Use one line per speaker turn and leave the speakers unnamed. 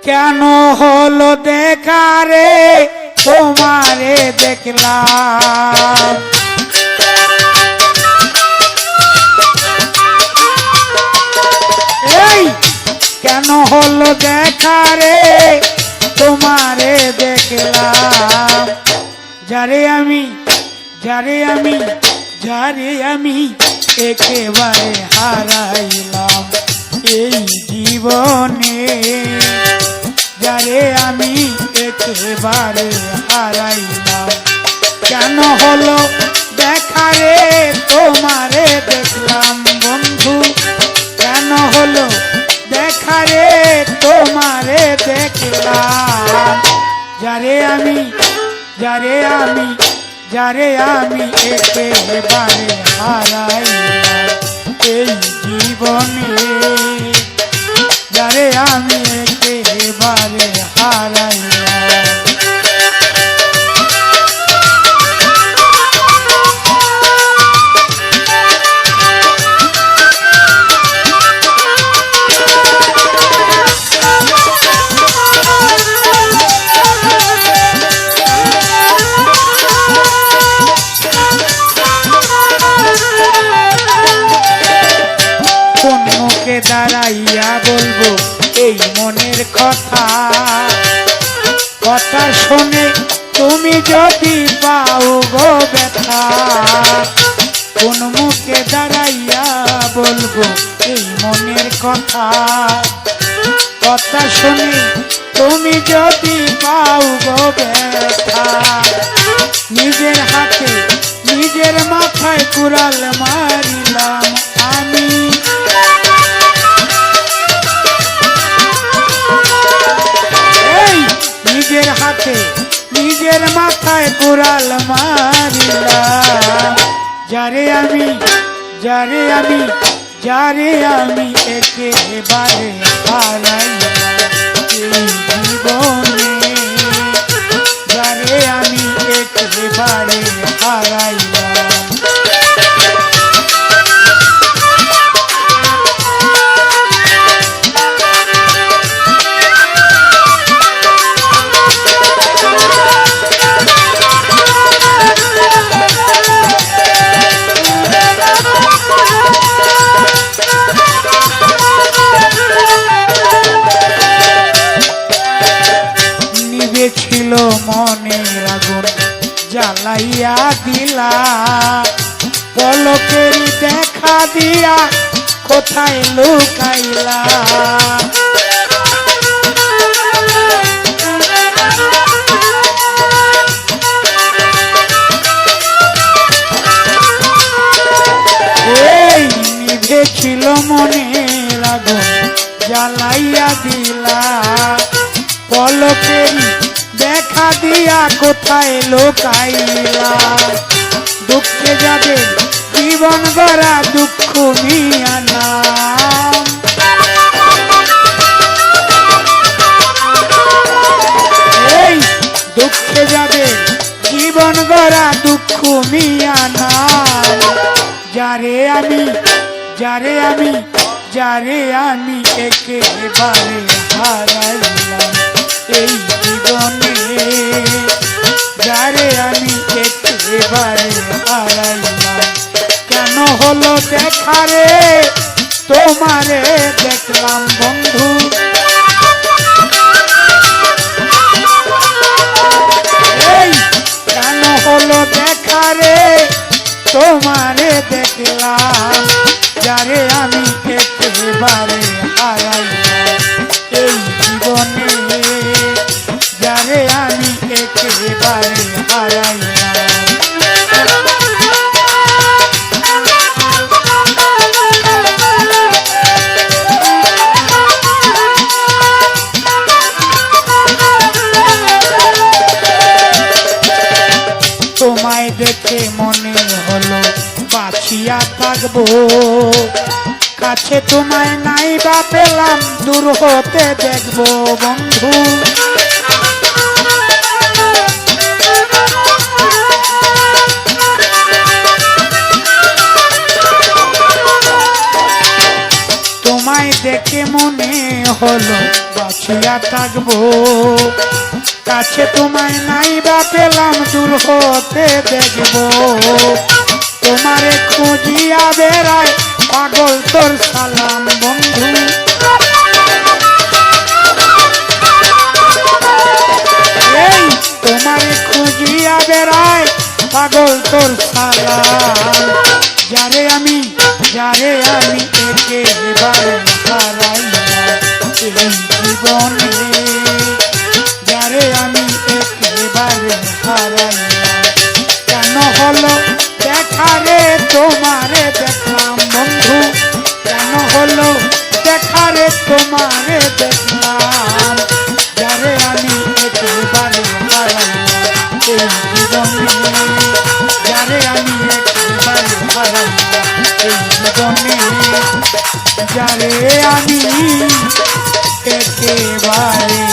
কেন হলো দেখা রে তোমারে দেখলাম, এই কেন হলো দেখা রে তোমারে দেখলাম, যারে আমি একেবারে হারাইলাম এই জীবনে, যারে আমি একেবারে হারাইলাম। কেন হলো দেখা রে তোমারে দেখলাম বন্ধু, কেন হলো দেখা রে তোমারে দেখলাম, যারে আমি একেবারে হারাইলাম এই জীবনে, যারে আমি একেবারে হারাইলাম। দাঁড়াইয়া বলবো এই মনের কথা, কথা শুনে তুমি যদি পাও গো ব্যথা, কোন মুখে দাঁড়াইয়া বলবো এই মনের কথা, কথা শুনে তুমি যদি পাও গো ব্যথা, নিজের হাতে নিজের মাথায় কুড়াল মারিলাম আমি, নিজের হাতে নিজের মাথায় কুড়াল মারিলাম, যারে আমি একেবারে হারাইলাম এই জীবনে, যারে আমি একেবারে হারাইলাম। ছিল মনের আগুন জ্বালাইয়া দিলা, পলকের দেখা দিয়া কোথায় লুকাইলা, এই নিভেছিল মনের আগুন জ্বালাইয়া দিলা, পলকের দেখা দিয়া কোথায় লুকাইলা, দুঃখে যাবে জীবন গড়া দুঃখ নিয়া নাম, এই দুঃখে যাবে জীবন গড়া দুঃখ নিয়া নাম, যারে আমি একেবারে হারাইলাম এই জীবনে, যারে আমি একেবারে হারাইলাম। কেন হলো দেখা রে তোমারে দেখলাম বন্ধু, এই কেন হলো দেখা রে তোমারে দেখলাম, যারে আমি একেবারে হারাইলাম এই জীবনে, যারে আমি একেবারে হারাইলাম। তোমায় দেখে মনে হলো বাঁচিয়া থাকবো, কাছে তোমায় নাই বা পেলাম দূর হতে দেখবো বন্ধু, তোমায় দেখে মনে হলো বাঁচিয়া থাকবো। কাছে তোমায় নাই বা পেলাম দূর হতে দেখবো। তোমারে খুঁজিয়া বেড়ায় পাগল তোর সালাম বন্ধু। এই তোমারে খুঁজিয়া বেড়ায় পাগল তোর সালাম। যারে আমি একেবারে হারাইয়া এই জীবনে, যারে আমি একেবারে হারাইয়া। কেন হলো দেখা রে তোমারে দেখলাম বন্ধু, কেন হলো দেখা রে তোমারে দেখলাম। যারে আমি একেবারে হারাইয়া এই জীবনে, যারে আমি একেবারে হারাইয়া এই জীবনে, যারে আমি একেবারে